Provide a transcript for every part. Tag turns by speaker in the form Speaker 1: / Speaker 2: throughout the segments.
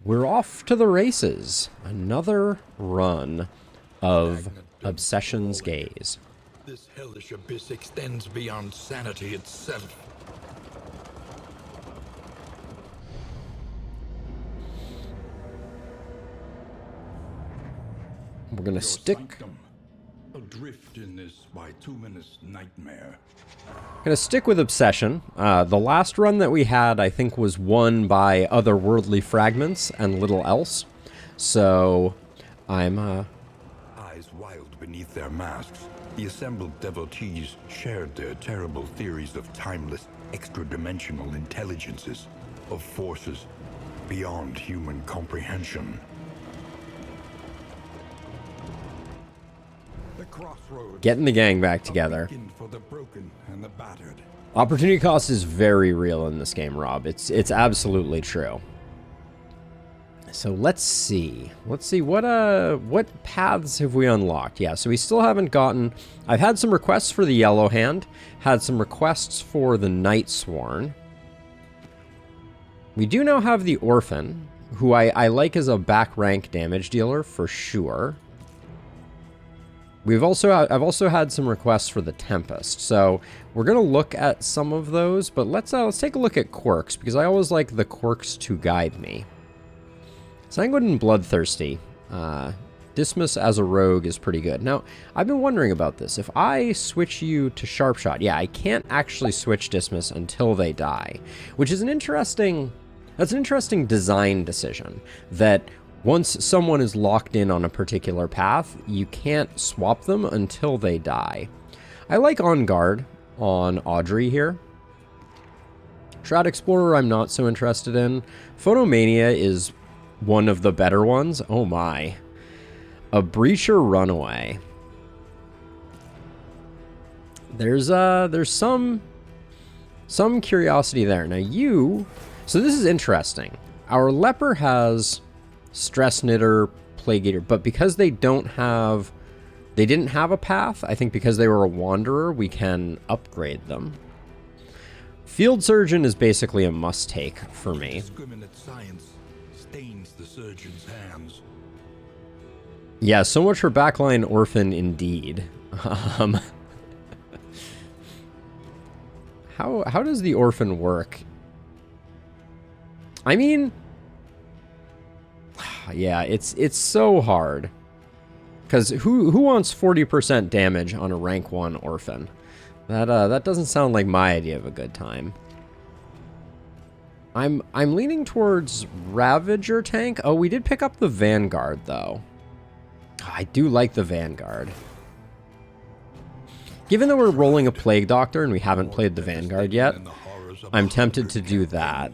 Speaker 1: We're off to the races. Another run of Obsession's Gaze.
Speaker 2: This hellish abyss extends beyond sanity itself.
Speaker 1: We're gonna stick.
Speaker 2: Adrift in this bituminous nightmare.
Speaker 1: Gonna stick with Obsession. The last run that we had, I think, was won by Otherworldly Fragments and little else. So, I'm
Speaker 2: Eyes wild beneath their masks, the assembled devotees shared their terrible theories of timeless, extra-dimensional intelligences, of forces beyond human comprehension. The crossroads,
Speaker 1: getting the gang back together.
Speaker 2: for the broken and the battered.
Speaker 1: Opportunity cost is very real in this game, Rob. It's absolutely true. So let's see. What paths have we unlocked? Yeah, so we still haven't gotten... I've had some requests for the Yellow Hand, had some requests for the Night Sworn. We do now have the Orphan, who I like as a back rank damage dealer for sure. I've also had some requests for the Tempest, so we're gonna look at some of those, but let's take a look at quirks, because I always like the quirks to guide me. Sanguine and Bloodthirsty. Dismas as a rogue is pretty good. Now, I've been wondering about this. If I switch you to Sharpshot, yeah, I can't actually switch Dismas until they die, which is an interesting design decision, that once someone is locked in on a particular path, you can't swap them until they die. I like On Guard on Audrey here. Shroud Explorer I'm not so interested in. Photomania is one of the better ones. Oh my. A Breacher Runaway. There's some curiosity there. Now so this is interesting. Our Leper has Stress Knitter, Plague Eater, but because they didn't have a path, I think because they were a Wanderer, we can upgrade them. Field Surgeon is basically a must-take for me.
Speaker 2: Discriminate science stains the surgeon's hands.
Speaker 1: Yeah, so much for backline Orphan indeed. How does the Orphan work? I mean, yeah, it's so hard. Because who wants 40% damage on a rank 1 Orphan? That doesn't sound like my idea of a good time. I'm leaning towards Ravager tank. Oh, we did pick up the Vanguard though. I do like the Vanguard. Given that we're rolling a Plague Doctor and we haven't played the Vanguard yet, I'm tempted to do that.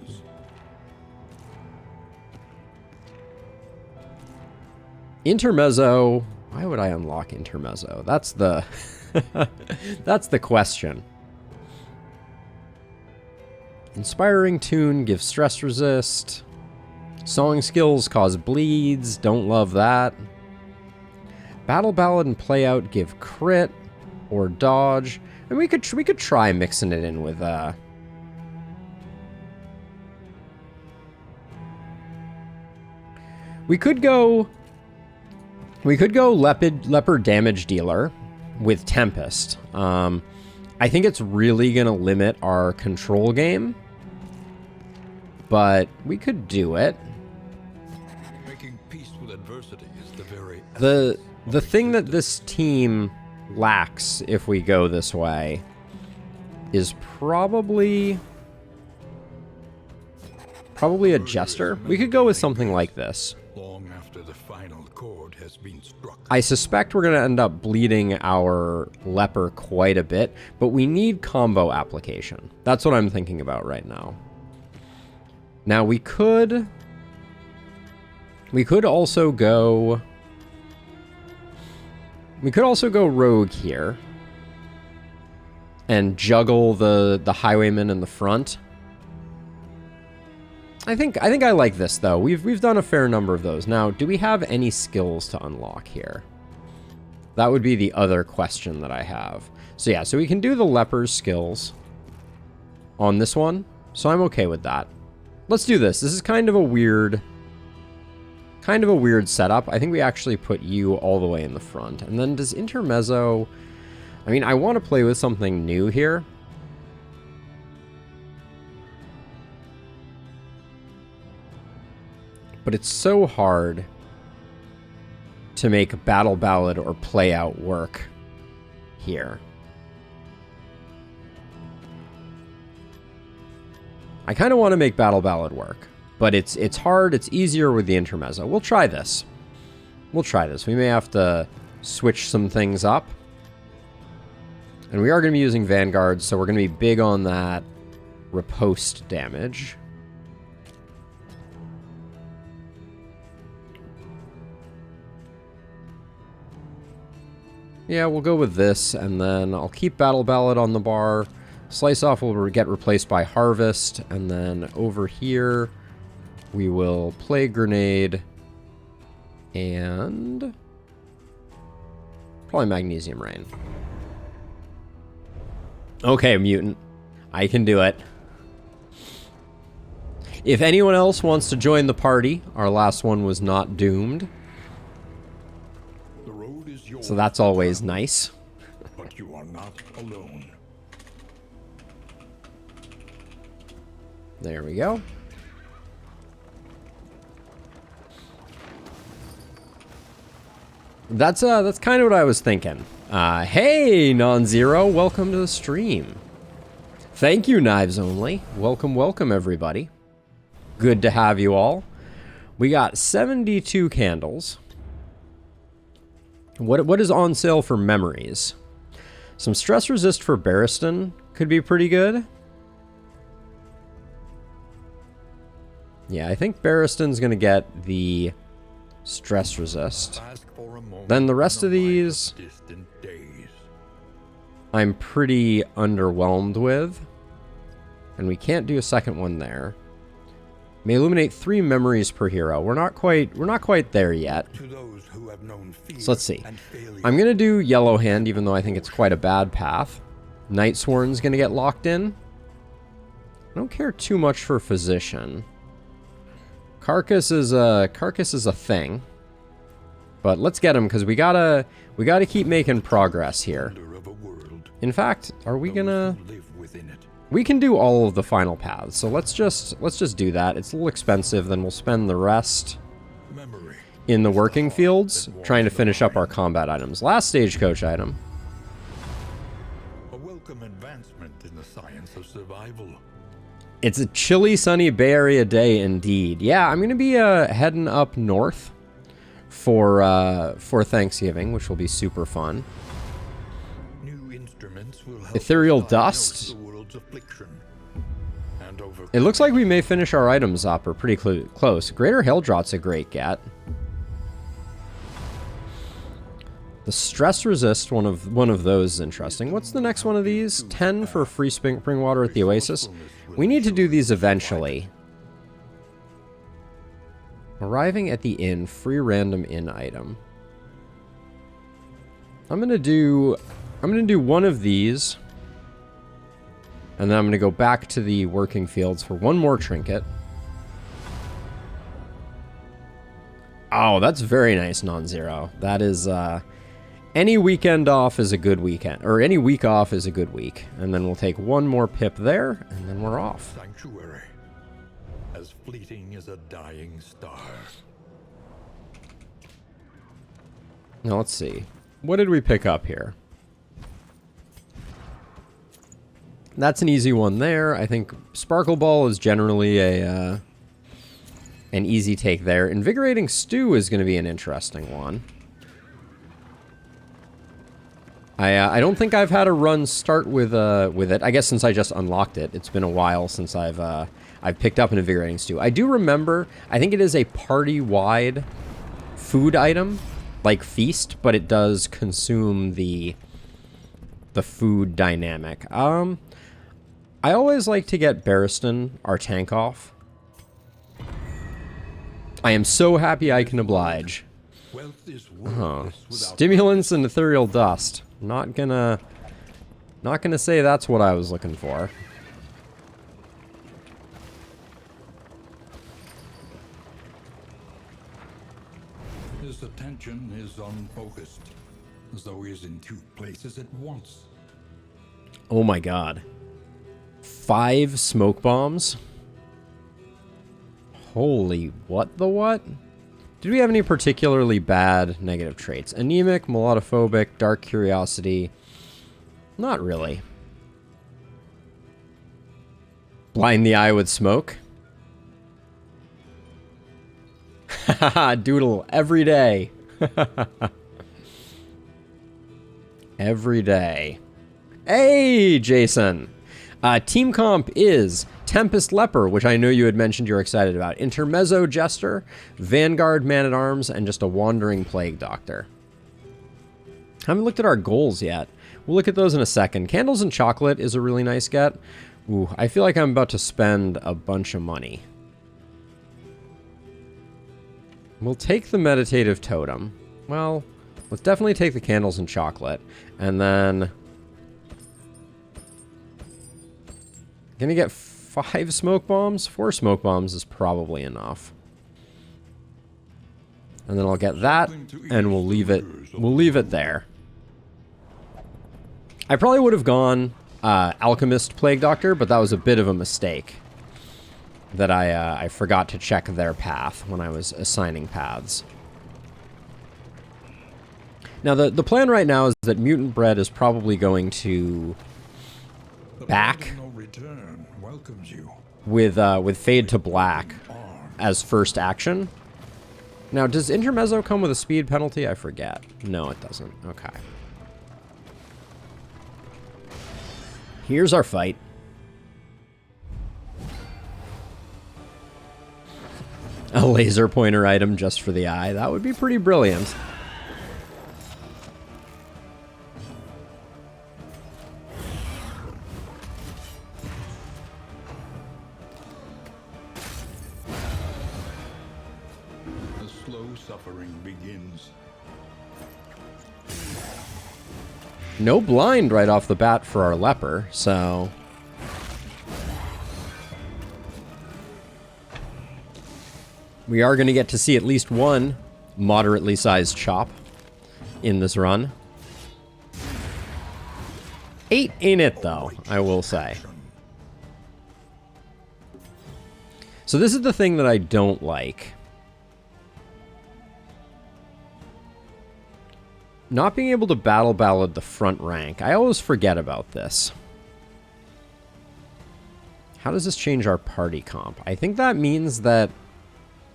Speaker 1: Intermezzo. Why would I unlock Intermezzo? That's the that's the question. Inspiring Tune gives stress resist. Song skills cause bleeds. Don't love that. Battle Ballad and Play Out give crit or dodge. And we could try mixing it in with we could go Leper Damage Dealer with Tempest. I think it's really going to limit our control game, but we could do it.
Speaker 2: Making peace with adversity is the very
Speaker 1: the thing that this team lacks if we go this way is probably a Jester. We could go with something like this.
Speaker 2: long after the final chord has been struck.
Speaker 1: I suspect we're going to end up bleeding our Leper quite a bit, but we need combo application. That's what I'm thinking about right now. Now we could also go rogue here and juggle the highwayman in the front. I think I like this though. We've done a fair number of those. Now, do we have any skills to unlock here? That would be the other question that I have. So yeah, so we can do the Leper's skills on this one. So I'm okay with that. Let's do this. This is kind of a weird Kind of a weird setup. I think we actually put you all the way in the front. And then does Intermezzo... I mean, I want to play with something new here. But it's so hard to make Battle Ballad or Play Out work here. I kind of want to make Battle Ballad work, but it's hard. It's easier with the Intermezzo. We'll try this. We'll try this. We may have to switch some things up. And we are going to be using Vanguard, so we're going to be big on that riposte damage. Yeah, we'll go with this, and then I'll keep Battle Ballad on the bar. Slice Off will get replaced by Harvest, and then over here we will play Grenade and probably Magnesium Rain. Okay, Mutant. I can do it. If anyone else wants to join the party, our last one was not doomed.
Speaker 2: The road is yours,
Speaker 1: So that's always nice.
Speaker 2: but you are not alone.
Speaker 1: There we go. That's kind of what I was thinking. Hey, Non-Zero, welcome to the stream. Thank you, Knives Only. Welcome, welcome, everybody. Good to have you all. We got 72 candles. What is on sale for memories? Some stress resist for Barristan could be pretty good. Yeah, I think Barristan's gonna get the stress resist. Then the rest of these, I'm pretty underwhelmed with. And we can't do a second one there. May illuminate 3 memories per hero. We're not quite there yet. So let's see. I'm gonna do Yellow Hand, even though I think it's quite a bad path. Night Sworn's gonna get locked in. I don't care too much for Physician. Carcass is a thing. But let's get him, because we gotta keep making progress here. In fact, are we gonna... We can do all of the final paths, so let's just do that. It's a little expensive, then we'll spend the rest in the working fields, trying to finish up our combat items. Last stagecoach item.
Speaker 2: A welcome advancement in the science of survival.
Speaker 1: It's a chilly, sunny Bay Area day indeed. Yeah, I'm gonna be heading up north for Thanksgiving, which will be super fun.
Speaker 2: New instruments will help
Speaker 1: Ethereal
Speaker 2: us
Speaker 1: Dust.
Speaker 2: diagnose the world's affliction and overcome.
Speaker 1: It looks like we may finish our items up, or pretty close. Greater Helldraught's a great get. The stress resist, one of those is interesting. What's the next one of these? 10 for free spring water at the Oasis. We need to do these eventually. Arriving at the inn, free random inn item. I'm gonna do one of these, and then I'm gonna go back to the working fields for one more trinket. Oh, that's very nice, Non-Zero. That is, any weekend off is a good weekend, or any week off is a good week. And then we'll take one more pip there, and then we're off.
Speaker 2: Sanctuary, as fleeting as a dying star.
Speaker 1: Now let's see. What did we pick up here? That's an easy one there. I think Sparkle Ball is generally an easy take there. Invigorating Stew is going to be an interesting one. I don't think I've had a run start with it. I guess since I just unlocked it, it's been a while since I've picked up an Invigorating Stew. I do remember. I think it is a party-wide food item, like Feast, but it does consume the food dynamic. I always like to get Barristan, our tank, off. I am so happy I can oblige. Stimulants and Ethereal Dust. Not gonna say that's what I was looking for.
Speaker 2: His attention is unfocused, as though he is in two places at once.
Speaker 1: Oh my god. 5 smoke bombs? Holy what the what? Did we have any particularly bad negative traits? Anemic, melodophobic, dark curiosity. Not really. Blind the eye with smoke? Haha, doodle every day. Every day. Hey, Jason. Team comp is Tempest Leper, which I know you had mentioned you're excited about. Intermezzo Jester, Vanguard Man-at-Arms, and just a Wandering Plague Doctor. Haven't looked at our goals yet. We'll look at those in a second. Candles and Chocolate is a really nice get. Ooh, I feel like I'm about to spend a bunch of money. We'll take the Meditative Totem. Well, let's definitely take the Candles and Chocolate. And then... Gonna get 5 smoke bombs? 4 smoke bombs is probably enough. And then I'll get that, and we'll leave it there. I probably would have gone Alchemist Plague Doctor, but that was a bit of a mistake. That I forgot to check their path when I was assigning paths. Now, the plan right now is that Mutant Bread is probably going to back with Fade to Black as first action. Now, does Intermezzo come with a speed penalty? I forget. No, it doesn't. Okay. Here's our fight. A laser pointer item just for the eye. That would be pretty brilliant.
Speaker 2: The slow suffering begins.
Speaker 1: No blind right off the bat for our leper, so... We are going to get to see at least one moderately sized chop in this run. 8 ain't it, though, I will say. So this is the thing that I don't like. Not being able to battle ballad the front rank. I always forget about this. How does this change our party comp? I think that means that...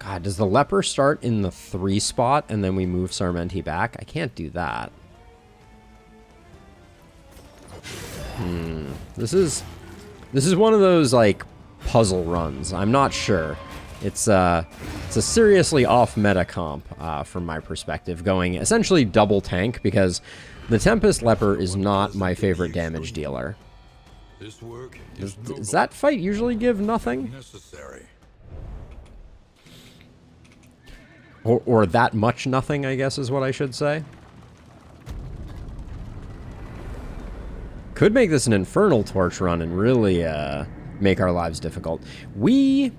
Speaker 1: God, does the leper start in the 3 spot and then we move Sarmenti back? I can't do that. This is one of those, like, puzzle runs. I'm not sure. It's a seriously off-meta comp from my perspective, going essentially double tank, because the Tempest Leper is not my favorite damage dealer.
Speaker 2: This work
Speaker 1: Does that fight usually give nothing?
Speaker 2: necessary.
Speaker 1: Or that much nothing, I guess is what I should say. Could make this an Infernal Torch run and really make our lives difficult. So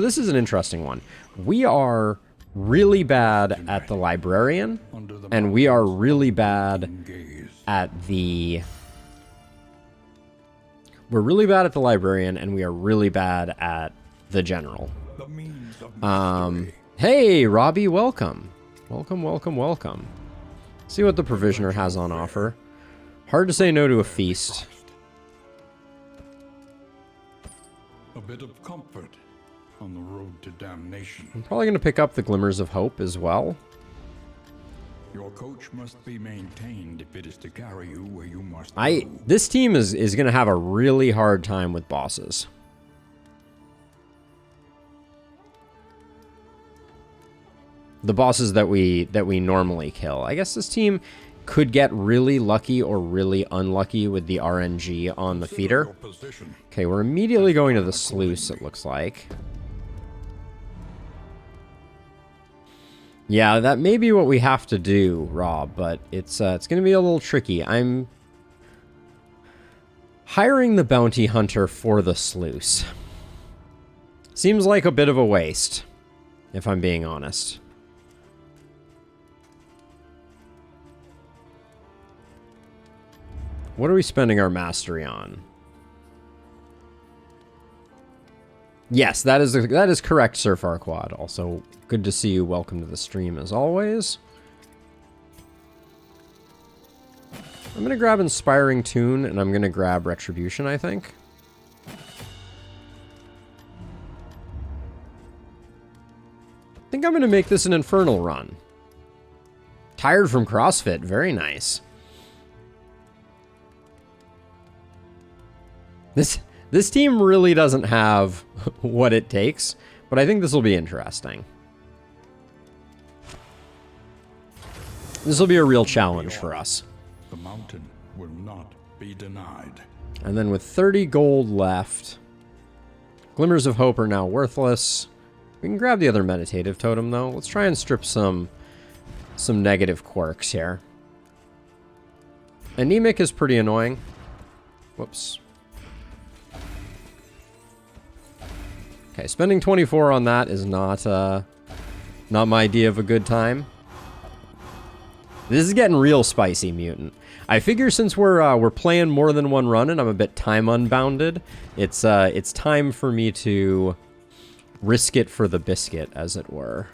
Speaker 1: this is an interesting one. We are really bad at the Librarian, and we are really bad at the... We're really bad at the Librarian, and we are really bad at the General. Hey, Robbie, welcome. Welcome, welcome, welcome. See what the Provisioner has on offer. Hard to say no to a feast.
Speaker 2: A bit of comfort on the road to damnation.
Speaker 1: I'm probably going to pick up the Glimmers of Hope as well.
Speaker 2: Your coach must be maintained if it is to carry you where you must
Speaker 1: go. This team is going to have a really hard time with bosses. The bosses that we normally kill. I guess this team could get really lucky or really unlucky with the RNG on the feeder. Okay, we're immediately going to the sluice, it looks like. Yeah, that may be what we have to do, Rob, but it's going to be a little tricky. I'm hiring the bounty hunter for the sluice. Seems like a bit of a waste, if I'm being honest. What are we spending our mastery on? Yes, that is correct, Sir Farquaad. Also, good to see you. Welcome to the stream, as always. I'm going to grab Inspiring Tune, and I'm going to grab Retribution, I think. I think I'm going to make this an Infernal run. Tired from CrossFit. Very nice. This team really doesn't have what it takes, but I think this will be interesting. This will be a real challenge for us.
Speaker 2: The mountain will not be denied.
Speaker 1: And then with 30 gold left, Glimmers of Hope are now worthless. We can grab the other Meditative Totem, though. Let's try and strip some negative quirks here. Anemic is pretty annoying. Whoops. Okay, spending 24 on that is not my idea of a good time. This is getting real spicy, Mutant. I figure since we're playing more than one run and I'm a bit time unbounded, it's time for me to risk it for the biscuit, as it were.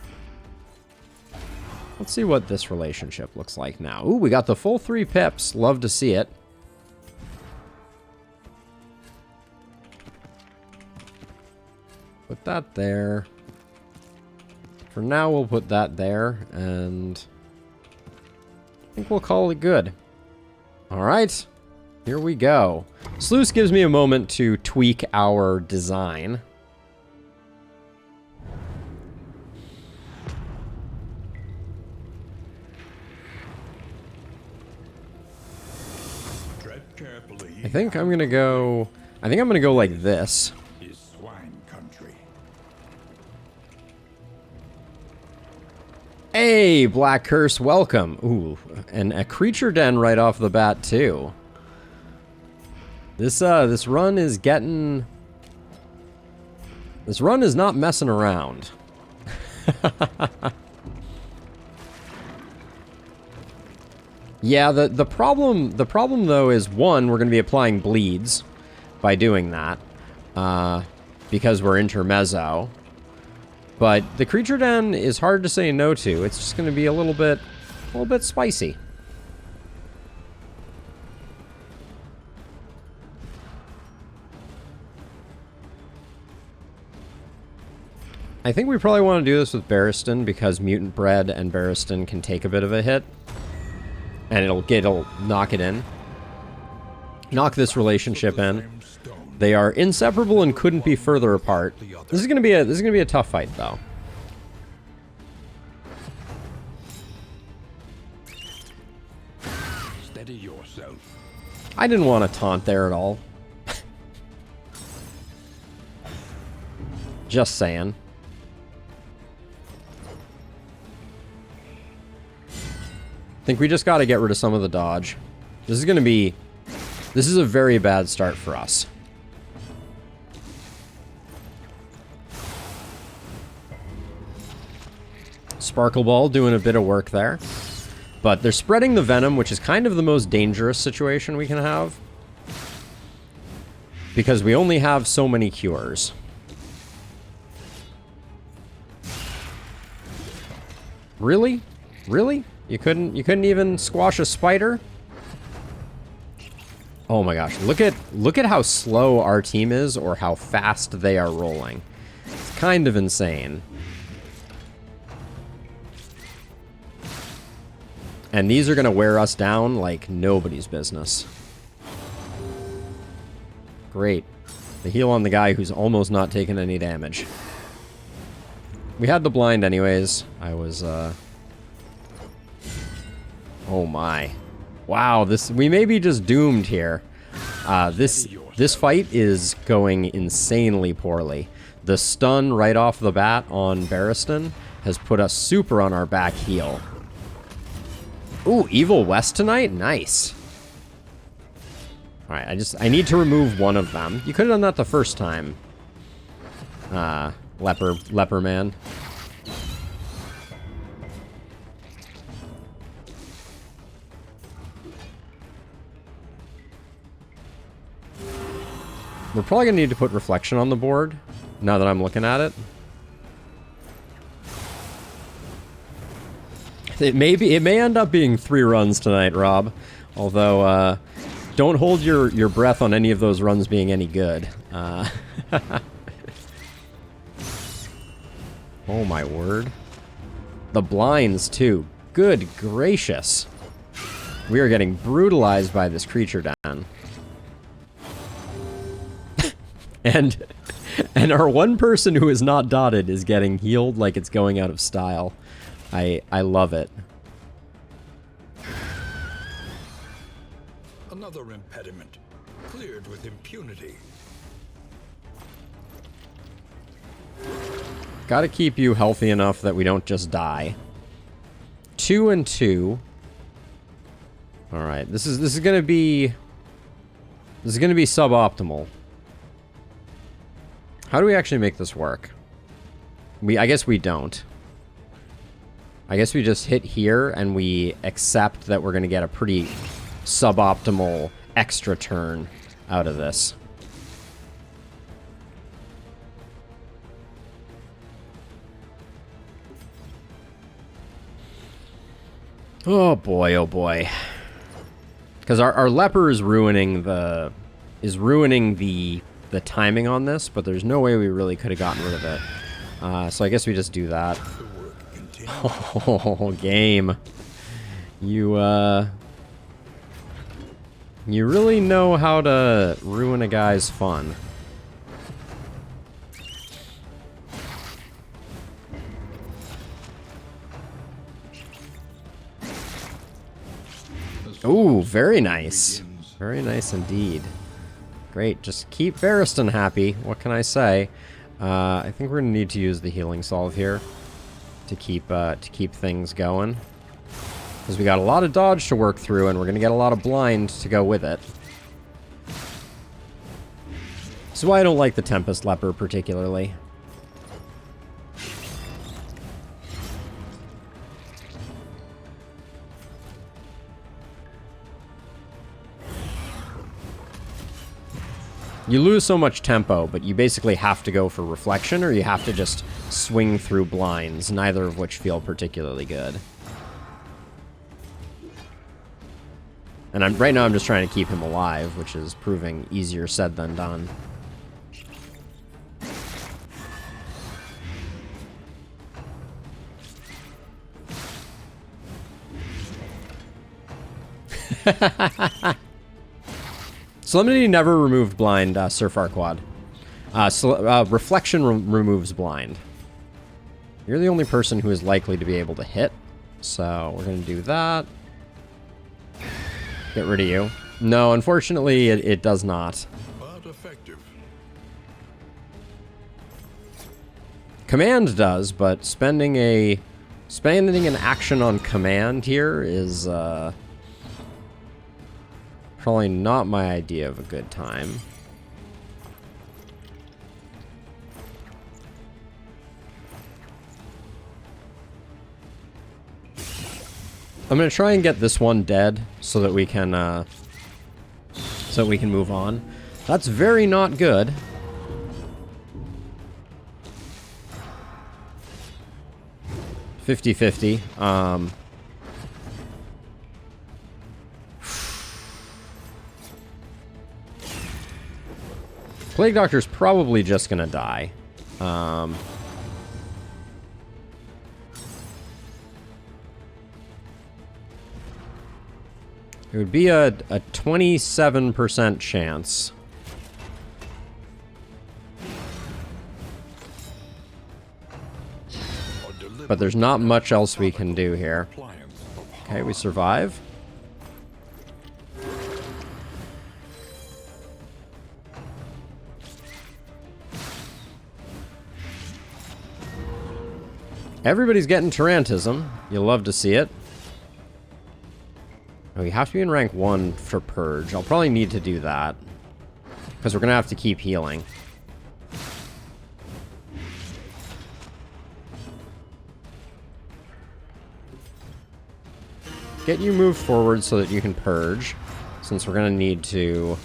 Speaker 1: Let's see what this relationship looks like now. Ooh, we got the full 3 pips. Love to see it. Put that there. For now, we'll put that there, and I think we'll call it good. All right, here we go. Sluice gives me a moment to tweak our design.
Speaker 2: Tread carefully.
Speaker 1: I think I'm gonna go like this.
Speaker 2: Is swine country.
Speaker 1: Hey, Black Curse, welcome. Ooh, and a creature den right off the bat too. This run is getting... This run is not messing around. Yeah, the problem though is, one, we're going to be applying bleeds by doing that, because we're Intermezzo. But the creature den is hard to say no to. It's just going to be a little bit spicy. I think we probably want to do this with Barristan because Mutant Bread and Barristan can take a bit of a hit. And it'll knock it in. Knock this relationship in. They are inseparable and couldn't be further apart. This is gonna be a tough fight, though.
Speaker 2: Steady yourself.
Speaker 1: I didn't want to taunt there at all. Just saying. I think we just got to get rid of some of the dodge. This is a very bad start for us. Sparkle Ball doing a bit of work there. But they're spreading the venom, which is kind of the most dangerous situation we can have. Because we only have so many cures. Really? Really? You couldn't even squash a spider? Oh my gosh, look at how slow our team is or how fast they are rolling. It's kind of insane. And these are going to wear us down like nobody's business. Great. The heal on the guy who's almost not taking any damage. We had the blind anyways. I was, oh my. Wow, we may be just doomed here. This fight is going insanely poorly. The stun right off the bat on Barristan has put us super on our back heel. Ooh, Evil West tonight? Nice. Alright, I need to remove one of them. You could have done that the first time. Leper man. We're probably going to need to put reflection on the board, now that I'm looking at it. It may end up being 3 runs tonight, Rob. Although, don't hold your breath on any of those runs being any good. Oh my word. The blinds, too. Good gracious. We are getting brutalized by this creature, Dan. and our one person who is not dotted is getting healed like it's going out of style. I love it.
Speaker 2: Another impediment, cleared with impunity.
Speaker 1: Gotta keep you healthy enough that we don't just die. 2 and 2. Alright, this is gonna be suboptimal. How do we actually make this work? I guess we don't. I guess we just hit here and we accept that we're gonna get a pretty suboptimal extra turn out of this. Oh boy, oh boy. Because our leper is ruining the timing on this, but there's no way we really could have gotten rid of it. So I guess we just do that. Oh, game. You really know how to ruin a guy's fun. Ooh, very nice. Very nice indeed. Great, just keep Varyston happy. What can I say? I think we're gonna need to use the healing salve here to keep things going. Because we got a lot of dodge to work through, and we're gonna get a lot of blind to go with it. This is why I don't like the Tempest Leper particularly. You lose so much tempo, but you basically have to go for reflection, or you have to just swing through blinds, neither of which feel particularly good. And right now I'm just trying to keep him alive, which is proving easier said than done. Solemnity never removed blind, Sir Farquaad. Reflection removes blind. You're the only person who is likely to be able to hit, so we're going to do that. Get rid of you. No, unfortunately, it does not.
Speaker 2: But effective.
Speaker 1: Command does, but spending an action on command here is probably not my idea of a good time. I'm gonna try and get this one dead so that we can move on. That's very not good. (50-50). Plague Doctor's probably just gonna die. It would be a 27% chance. But there's not much else we can do here. Okay, we survive. Everybody's getting Tarantism. You'll love to see it. Oh, you have to be in rank 1 for Purge. I'll probably need to do that. Because we're going to have to keep healing. Get you moved forward so that you can Purge. Since we're going to need to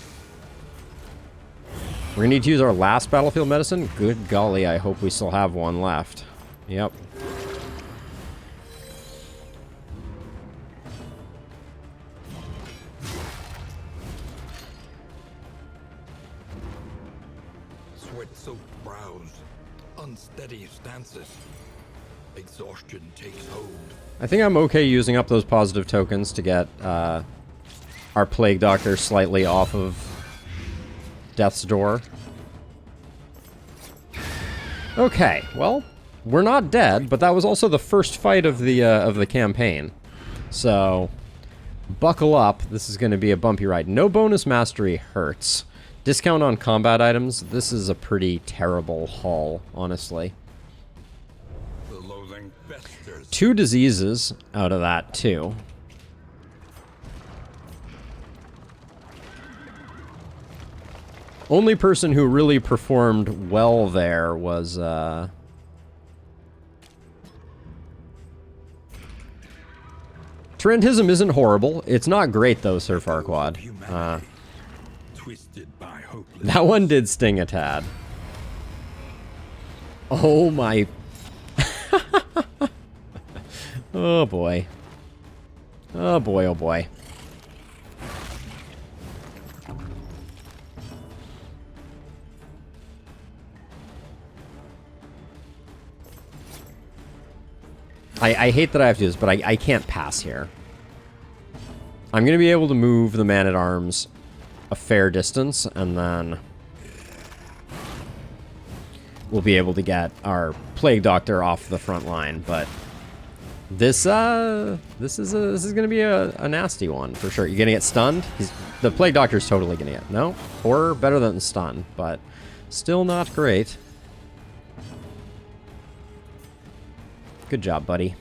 Speaker 1: We're gonna need to use our last battlefield medicine. Good golly, I hope we still have one left. Yep.
Speaker 2: Sweat-soaked brows, unsteady stances. Exhaustion takes hold.
Speaker 1: I think I'm okay using up those positive tokens to get our Plague Doctor slightly off of Death's Door. Okay, well, we're not dead, but that was also the first fight of the campaign. So, buckle up. This is going to be a bumpy ride. No bonus mastery hurts. Discount on combat items. This is a pretty terrible haul, honestly.
Speaker 2: The loathing festers.
Speaker 1: 2 diseases out of that, too. Only person who really performed well there was, Tarantism isn't horrible. It's not great, though, Sir Farquaad.
Speaker 2: Twisted by hopeless.
Speaker 1: That one did sting a tad. Oh, my... Oh, boy. Oh, boy, oh, boy. I hate that I have to do this, but I can't pass here. I'm going to be able to move the man-at-arms a fair distance, and then we'll be able to get our Plague Doctor off the front line, but this is going to be a nasty one, for sure. You're going to get stunned? The Plague Doctor's totally going to get... No? Horror, better than stun, but still not great. Good job, buddy.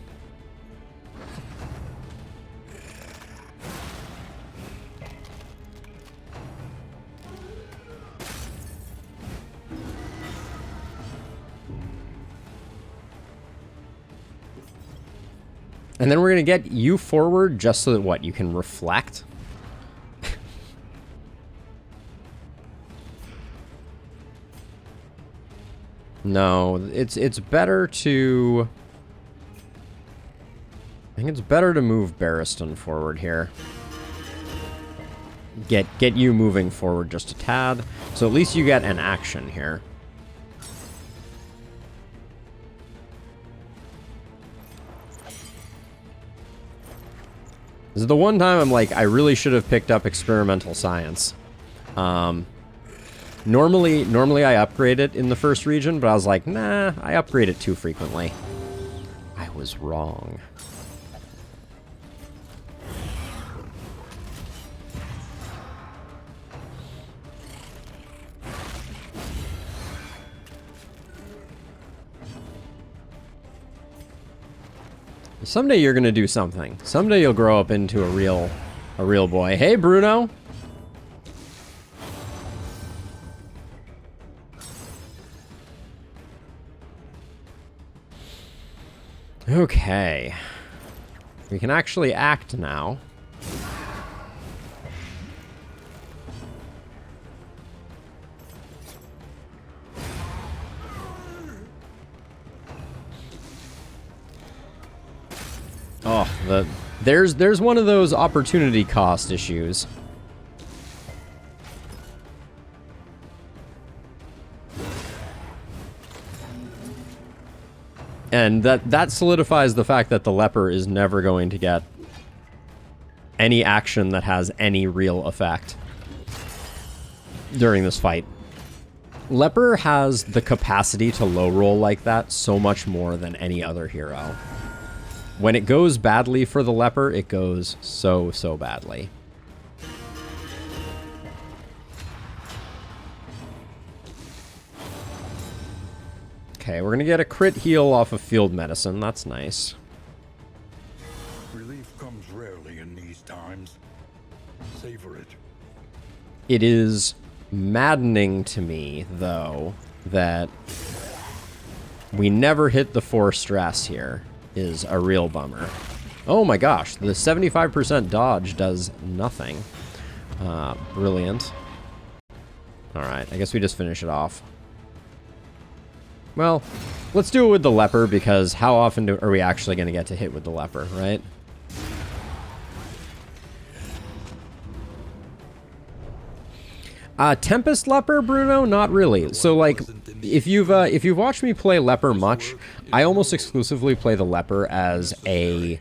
Speaker 1: And then we're going to get you forward just so that, what, you can reflect? No, it's better to... I think it's better to move Barristan forward here. Get you moving forward just a tad. So at least you get an action here. This is the one time I'm like, I really should have picked up experimental science. Normally I upgrade it in the first region, but I was like, nah, I upgrade it too frequently. I was wrong. Someday you're gonna do something. Someday you'll grow up into a real boy. Hey, Bruno. Okay. We can actually act now. Oh, there's one of those opportunity cost issues. And that solidifies the fact that the leper is never going to get any action that has any real effect during this fight. Leper has the capacity to low roll like that so much more than any other hero. When it goes badly for the leper, it goes so badly. Okay, we're gonna get a crit heal off of field medicine. That's nice.
Speaker 2: Relief comes rarely in these times. Savor it.
Speaker 1: It is maddening to me, though, that we never hit the 4 stress here. Is a real bummer. Oh my gosh, the 75% dodge does nothing. Brilliant. Alright, I guess we just finish it off. Well, let's do it with the leper, because how often are we actually going to get to hit with the leper, right? Tempest leper, Bruno? Not really. So, like, if you've watched me play leper much, I almost exclusively play the leper as a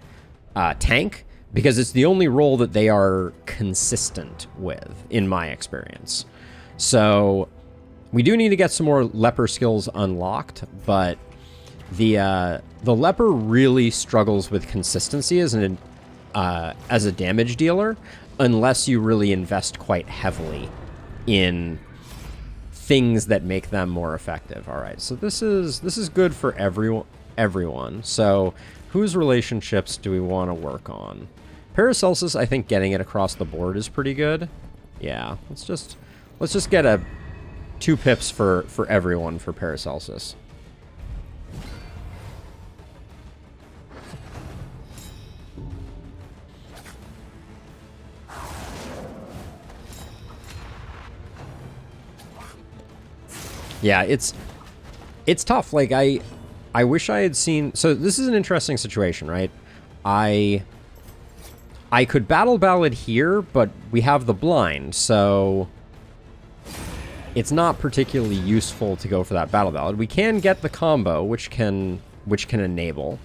Speaker 1: tank, because it's the only role that they are consistent with, in my experience. So, we do need to get some more leper skills unlocked, but the leper really struggles with consistency as a damage dealer, unless you really invest quite heavily in things that make them more effective. All right, so this is good for everyone. So, whose relationships do we want to work on? Paracelsus, I think getting it across the board is pretty good. Yeah, let's just get a 2 pips for everyone for Paracelsus. Yeah, it's tough. Like, I wish I had seen... So this is an interesting situation, right? I could Battle Ballad here, but we have the blind, so it's not particularly useful to go for that Battle Ballad. We can get the combo, which can enable.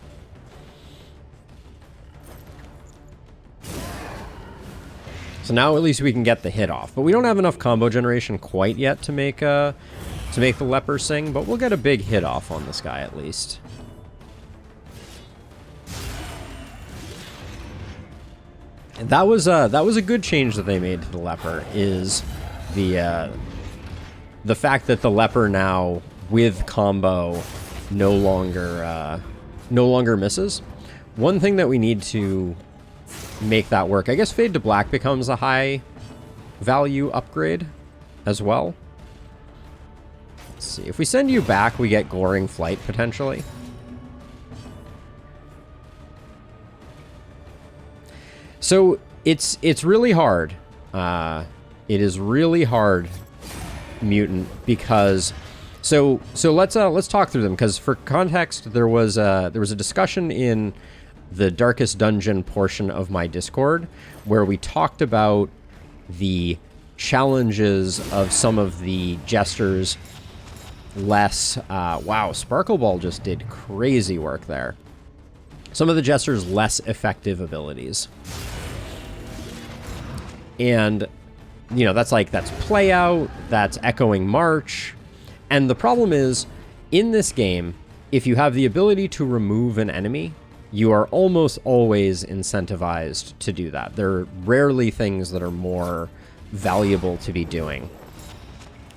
Speaker 1: So now at least we can get the hit off. But we don't have enough combo generation quite yet to make the leper sing, but we'll get a big hit off on this guy at least. And that was a good change that they made to the leper, is the fact that the leper now with combo no longer misses. One thing that we need to make that work, I guess Fade to Black becomes a high value upgrade as well. Let's see. If we send you back, we get Glorying Flight potentially. So it's really hard. It is really hard, Mutant, because so let's talk through them, because for context, there was a discussion in the Darkest Dungeon portion of my Discord where we talked about the challenges of some of the jesters less... wow, Sparkle Ball just did crazy work there. Some of the jesters' less effective abilities. And, you know, that's Play Out, that's Echoing March. And the problem is, in this game, if you have the ability to remove an enemy, you are almost always incentivized to do that. There are rarely things that are more valuable to be doing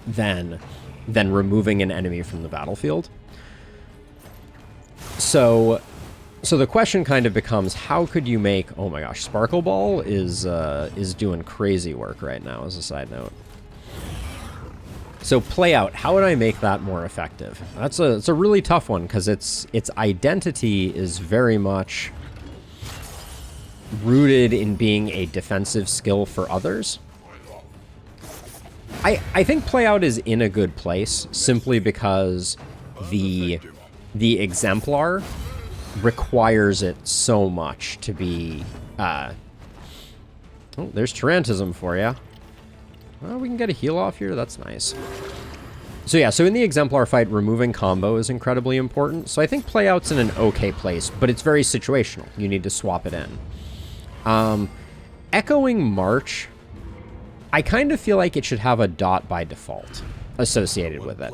Speaker 1: than removing an enemy from the battlefield. So the question kind of becomes, how could you make... Oh my gosh, Sparkle Ball is doing crazy work right now, as a side note. So Play Out, how would I make that more effective? It's a really tough one, because its identity is very much rooted in being a defensive skill for others. I think Play Out is in a good place, simply because the Exemplar requires it so much to be... Oh, there's Tarantism for you. Well, we can get a heal off here. That's nice. So yeah, so in the Exemplar fight, removing combo is incredibly important. So I think Play Out's in an okay place, but it's very situational. You need to swap it in. Echoing March, I kind of feel like it should have a dot by default associated with it.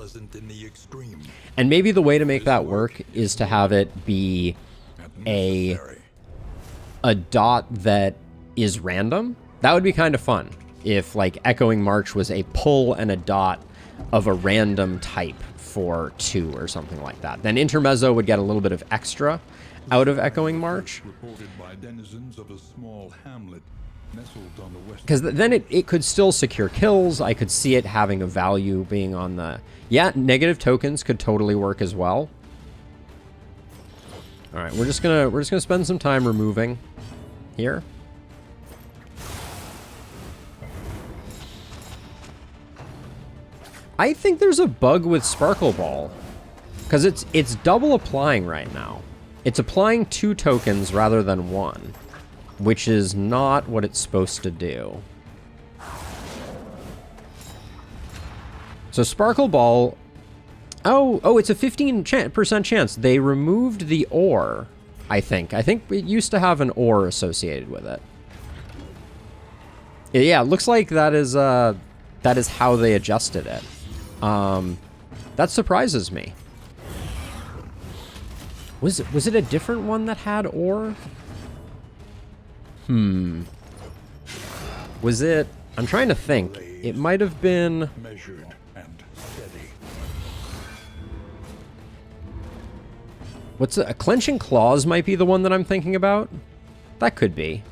Speaker 1: And maybe the way to make that work is to have it be a dot that is random. That would be kind of fun if, like, Echoing March was a pull and a dot of a random type for 2 or something like that. Then Intermezzo would get a little bit of extra out of Echoing March. Because then it could still secure kills. I could see it having a value being on the... Yeah, negative tokens could totally work as well. All right, we're just gonna spend some time removing here. I think there's a bug with Sparkle Ball. Because it's double applying right now. It's applying 2 tokens rather than 1. Which is not what it's supposed to do. So Sparkle Ball... Oh, it's a 15% chance. They removed the ore, I think. I think it used to have an ore associated with it. Yeah, it looks like that is how they adjusted it. That surprises me. Was it a different one that had ore? Was it... I'm trying to think. It might have been...
Speaker 2: Measured and steady.
Speaker 1: What's a Clenching Claws might be the one that I'm thinking about? That could be.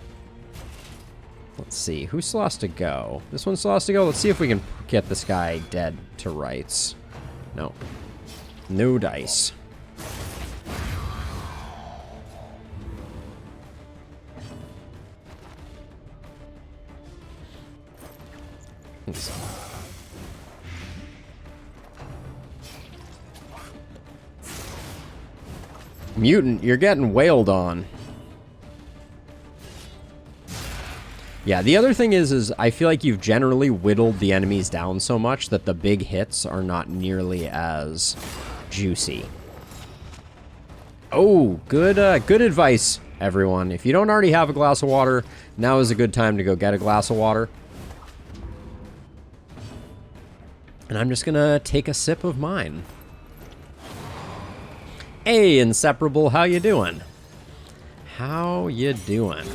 Speaker 1: Let's see. Who still has to go? This one still has to go? Let's see if we can get this guy dead to rights. No. No dice. Mutant, you're getting wailed on. Yeah, the other thing is I feel like you've generally whittled the enemies down so much that the big hits are not nearly as juicy. Oh, good advice, everyone. If you don't already have a glass of water, now is a good time to go get a glass of water. And I'm just gonna take a sip of mine. Hey, Inseparable, how you doing? How you doing?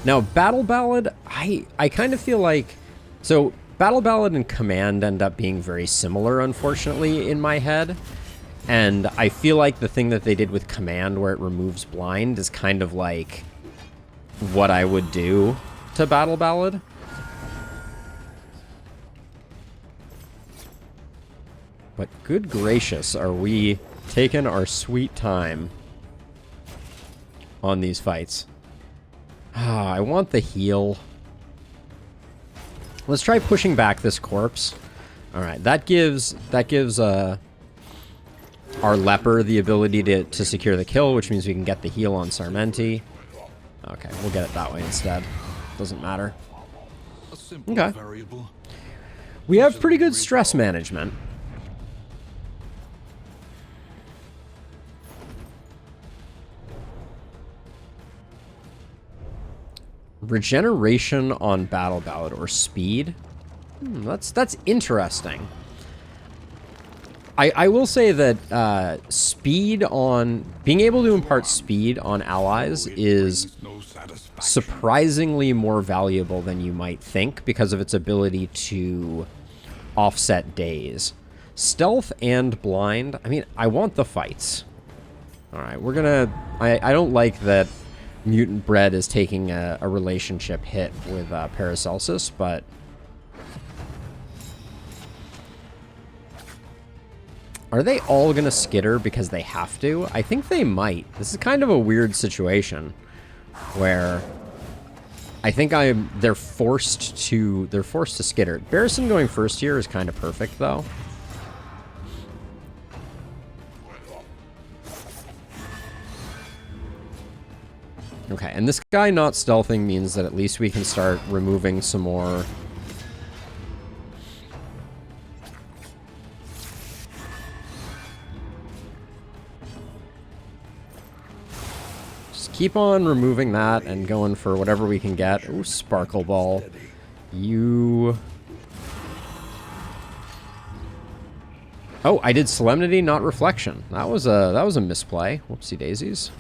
Speaker 1: Now, Battle Ballad, I kind of feel like... So, Battle Ballad and Command end up being very similar, unfortunately, in my head. And I feel like the thing that they did with Command, where it removes Blind, is kind of like what I would do to Battle Ballad. But good gracious, are we taking our sweet time on these fights. Ah, I want the heal. Let's try pushing back this corpse. All right, that gives our leper the ability to secure the kill, which means we can get the heal on Sarmenti. Okay, we'll get it that way instead. Doesn't matter. Okay. We have pretty good stress management. Regeneration on Battle Ballad or speed? That's interesting. I will say that speed on... Being able to impart speed on allies is surprisingly more valuable than you might think because of its ability to offset days. Stealth and blind, I mean, I want the fights. Alright, we're gonna... I don't like that Mutant Bread is taking a relationship hit with Paracelsus, but... Are they all gonna skitter because they have to? I think they might. This is kind of a weird situation where I think they're forced to skitter. Barrison going first here is kind of perfect though. Okay, and this guy not stealthing means that at least we can start removing some more. Just keep on removing that and going for whatever we can get. Ooh, Sparkle Ball. You... Oh, I did Solemnity, not Reflection. That was a misplay. Whoopsie daisies.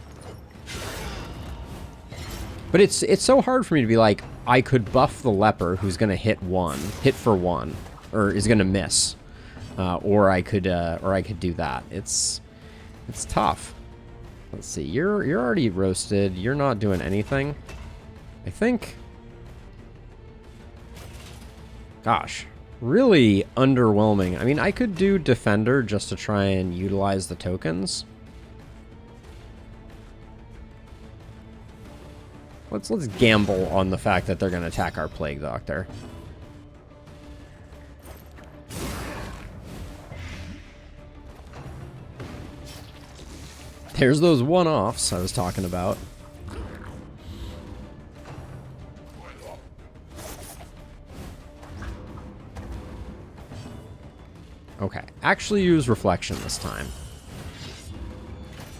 Speaker 1: But it's so hard for me to be like, I could buff the leper who's gonna hit for one, or is gonna miss, or I could do that. It's tough. Let's see. You're already roasted. You're not doing anything. I think. Gosh, really underwhelming. I mean, I could do Defender just to try and utilize the tokens. Let's gamble on the fact that they're going to attack our Plague Doctor. There's those one-offs I was talking about. Okay, actually use Reflection this time.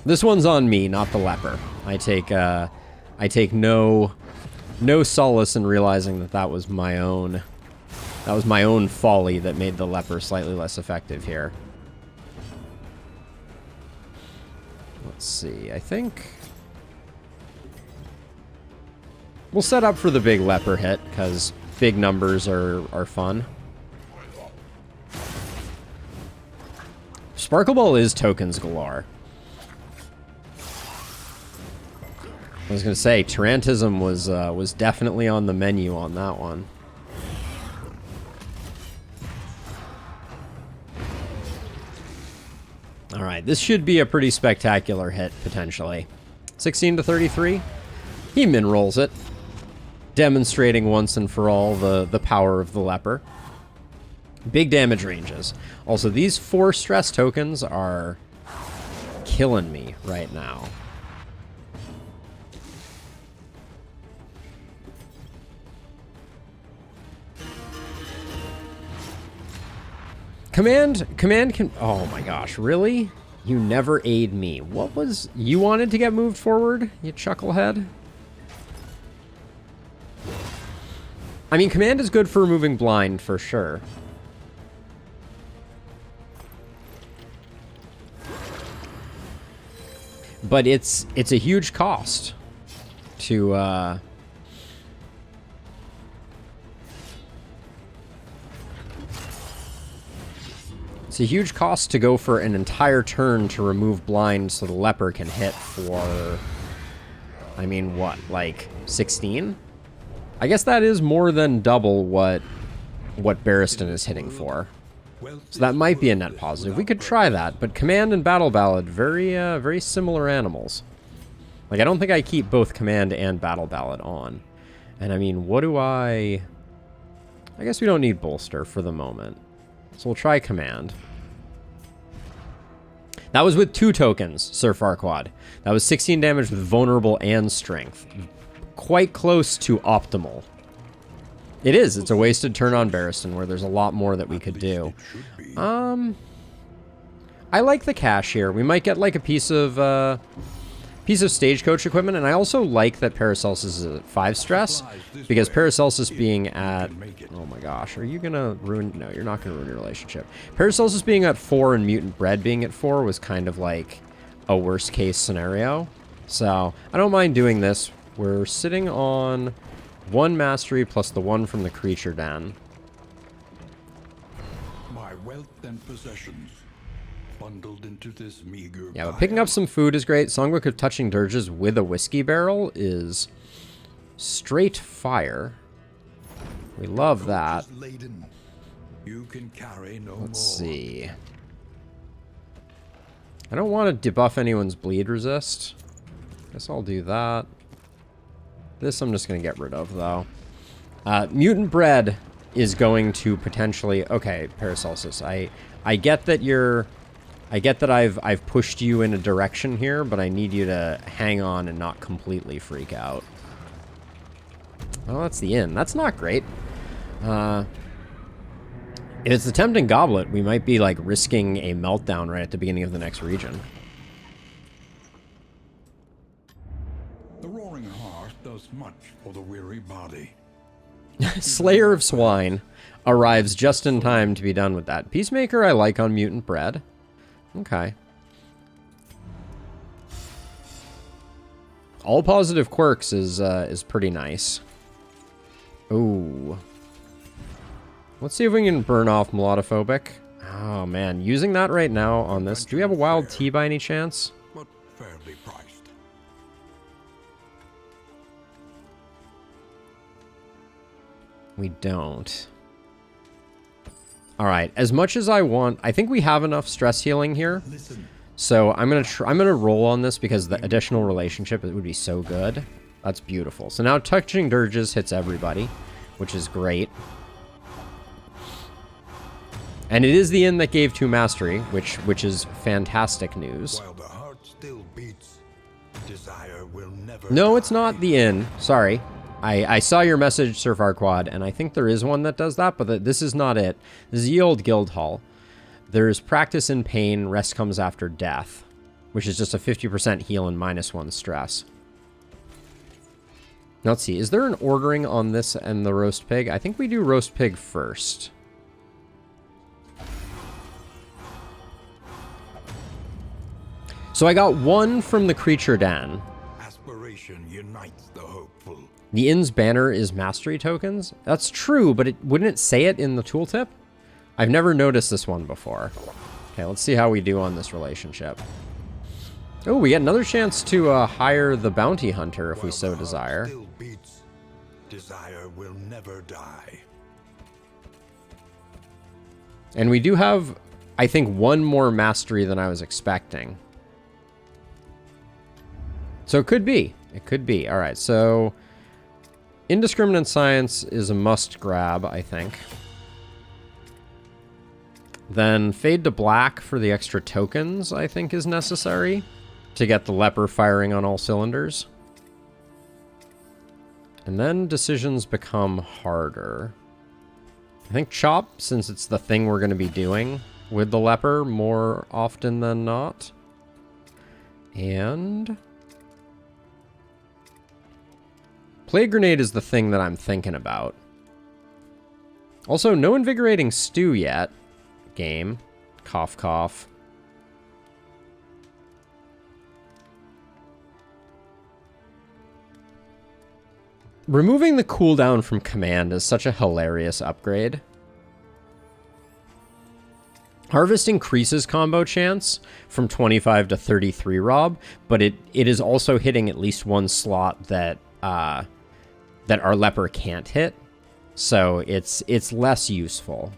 Speaker 1: This one's on me, not the leper. I take no solace in realizing that that was my own folly that made the leper slightly less effective here. Let's see, I think we'll set up for the big leper hit, because big numbers are fun. Sparkle Ball is tokens galore. I was gonna say, Tarantism was definitely on the menu on that one. All right, this should be a pretty spectacular hit, potentially. 16 to 33. He min-rolls it, demonstrating once and for all the power of the leper. Big damage ranges. Also, these 4 stress tokens are killing me right now. Command can... Oh my gosh, really? You never aid me. What was... You wanted to get moved forward, you chucklehead? I mean, command is good for removing blind, for sure. But it's a huge cost to... It's a huge cost to go for an entire turn to remove blind so the leper can hit for... I mean, what, like 16? I guess that is more than double what Barristan is hitting for. So that might be a net positive. We could try that, but Command and Battle Ballad, very similar animals. Like, I don't think I keep both Command and Battle Ballad on. And I mean, what do I guess we don't need Bolster for the moment. So we'll try Command. That was with 2 tokens, Sir Farquaad. That was 16 damage with Vulnerable and Strength. Quite close to optimal. It is. It's a wasted turn on Barristan, where there's a lot more that we could do. I like the cash here. We might get like a piece of stagecoach equipment, and I also like that Paracelsus is at 5 stress, because Paracelsus being at... Oh my gosh, are you gonna ruin... No, you're not gonna ruin your relationship. Paracelsus being at 4 and Mutant Bread being at 4 was kind of like a worst case scenario. So, I don't mind doing this. We're sitting on 1 mastery plus the 1 from the creature den.
Speaker 2: My wealth and possessions bundled into this meager...
Speaker 1: Yeah, but picking up some food is great. Songbook of Touching Dirges with a whiskey barrel is straight fire. We love that.
Speaker 2: You can carry no
Speaker 1: Let's see. I don't want to debuff anyone's bleed resist. Guess I'll do that. This I'm just going to get rid of, though. Mutant Bread is going to potentially... Okay, Paracelsus, I get that you're... I get that I've pushed you in a direction here, but I need you to hang on and not completely freak out. Oh, that's the inn. That's not great. If it's the Tempting Goblet, we might be, like, risking a meltdown right at the beginning of the next region.
Speaker 2: The roaring heart does much for the weary body.
Speaker 1: Slayer of Swine arrives just in time to be done with that. Peacemaker I like on Mutant Bread. Okay. All positive quirks is pretty nice. Ooh. Let's see if we can burn off Melodophobic. Oh man, using that right now on this. Do we have a wild tea by any chance?
Speaker 2: But fairly priced.
Speaker 1: We don't. All right, as much as I want, I think we have enough stress healing here. So I'm gonna roll on this because the additional relationship, it would be so good. That's beautiful. So now Touching Dirges hits everybody, which is great. And it is the inn that gave 2 mastery, which is fantastic news.
Speaker 2: While the heart still beats, desire will never
Speaker 1: No,
Speaker 2: die.
Speaker 1: it's not the inn. Sorry. I saw your message, Sir Farquaad, and I think there is one that does that, but this is not it. This is the old guild hall. There's Practice in Pain, Rest Comes After Death, which is just a 50% heal and -1 stress. Now, let's see. Is there an ordering on this and the roast pig? I think we do roast pig first. So I got 1 from the creature den.
Speaker 2: Aspiration unites the hopeful.
Speaker 1: The inn's banner is mastery tokens. That's true, but wouldn't it say it in the tooltip? I've never noticed this one before. Okay, let's see how we do on this relationship. Oh, we get another chance to hire the bounty hunter if we so desire.
Speaker 2: Still beats, desire will never die.
Speaker 1: And we do have, I think, 1 more mastery than I was expecting. So it could be. It could be. All right, so Indiscriminate Science is a must grab, I think. Then Fade to Black for the extra tokens, I think, is necessary to get the leper firing on all cylinders. And then decisions become harder. I think Chop, since it's the thing we're going to be doing with the leper more often than not. And Plague Grenade is the thing that I'm thinking about. Also, no Invigorating Stew yet. Game. Cough, cough. Removing the cooldown from command is such a hilarious upgrade. Harvest increases combo chance from 25 to 33, Rob, but it is also hitting at least 1 slot that that our leper can't hit, so it's less useful.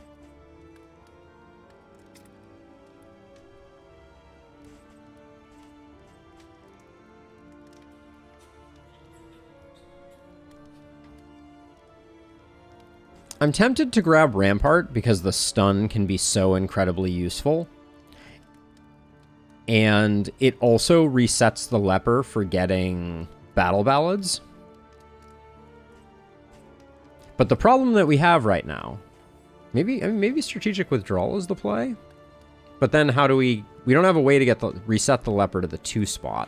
Speaker 1: I'm tempted to grab Rampart because the stun can be so incredibly useful. And it also resets the leper for getting battle ballads. But the problem that we have right now, maybe strategic withdrawal is the play. But then how do we don't have a way to reset the leper to the 2 spot.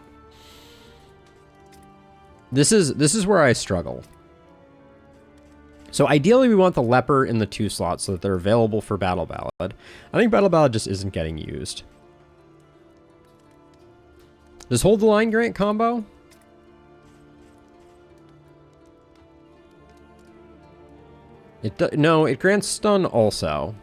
Speaker 1: This is where I struggle. So ideally we want the leper in the 2 slots so that they're available for battle ballad. I think battle ballad just isn't getting used. Does Hold the Line grant combo? No, it grants stun also.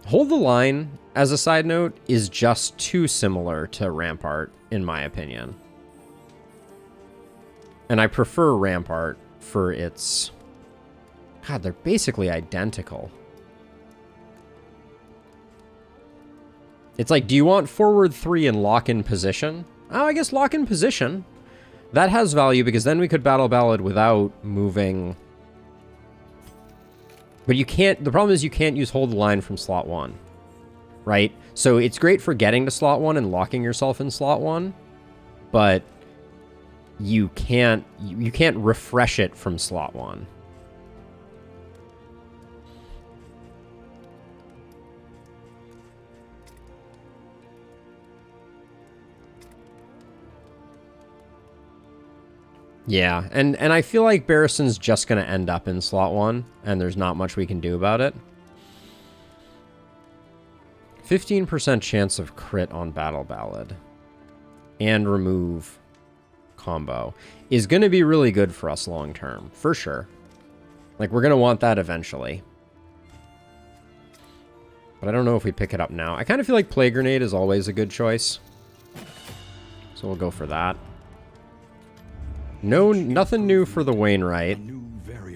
Speaker 1: Hold the Line, as a side note, is just too similar to Rampart, in my opinion. And I prefer Rampart for its... God, they're basically identical. It's like, do you want forward 3 and lock in position? Oh, I guess lock in position. That has value because then we could battle ballad without moving. But you can't, the problem is you can't use Hold the Line from slot 1. Right? So it's great for getting to slot 1 and locking yourself in slot 1. But you can't refresh it from slot 1. Yeah, and I feel like Barristan's just going to end up in slot 1, and there's not much we can do about it. 15% chance of crit on Battle Ballad and remove combo is going to be really good for us long term, for sure. Like, we're going to want that eventually. But I don't know if we pick it up now. I kind of feel like Plague Grenade is always a good choice. So we'll go for that. No, nothing new for the Wainwright.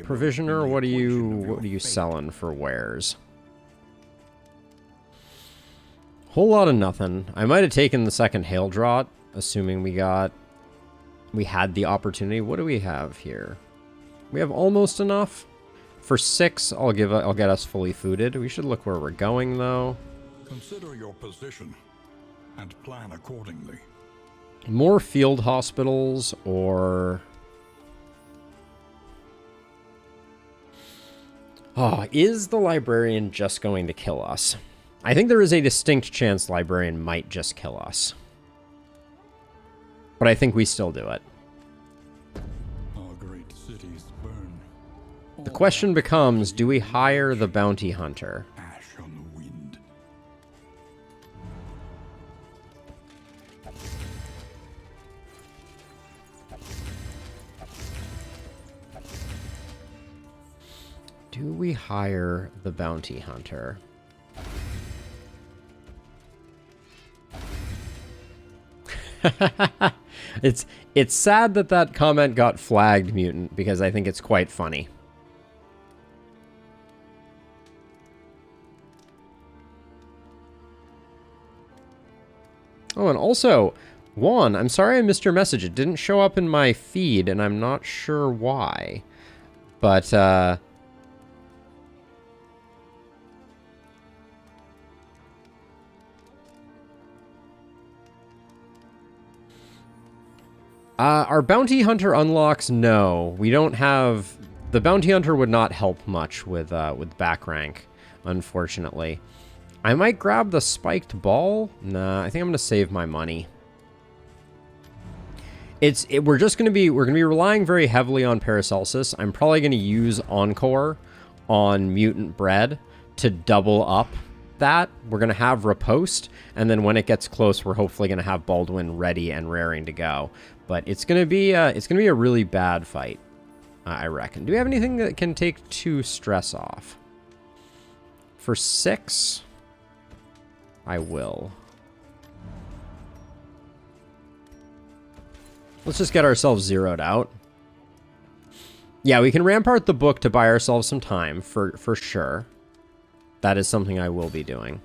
Speaker 1: Provisioner, what are you selling for wares? Whole lot of nothing. I might have taken the second Hail Draught, assuming we got We had the opportunity. What do we have here? We have almost enough. For 6, I'll get us fully fooded. We should look where we're going, though.
Speaker 2: Consider your position and plan accordingly.
Speaker 1: More field hospitals, or... Oh, is the librarian just going to kill us? I think there is a distinct chance the librarian might just kill us. But I think we still do it.
Speaker 2: Our great cities burn.
Speaker 1: The question becomes, do we hire the bounty hunter?
Speaker 2: Ash on the wind.
Speaker 1: Do we hire the bounty hunter? It's sad that that comment got flagged, Mutant, because I think it's quite funny. Oh, and also, Juan, I'm sorry I missed your message. It didn't show up in my feed, and I'm not sure why. But, our bounty hunter unlocks, no. We don't have... The bounty hunter would not help much with back rank, unfortunately. I might grab the spiked ball. Nah, I think I'm going to save my money. We're going to be relying very heavily on Paracelsus. I'm probably going to use Encore on Mutant Bread to double up that. We're going to have Riposte, and then when it gets close, we're hopefully going to have Baldwin ready and raring to go. But it's going to be a really bad fight, I reckon. Do we have anything that can take 2 stress off? For 6, I will. Let's just get ourselves zeroed out. Yeah, we can rampart the book to buy ourselves some time, for sure. That is something I will be doing.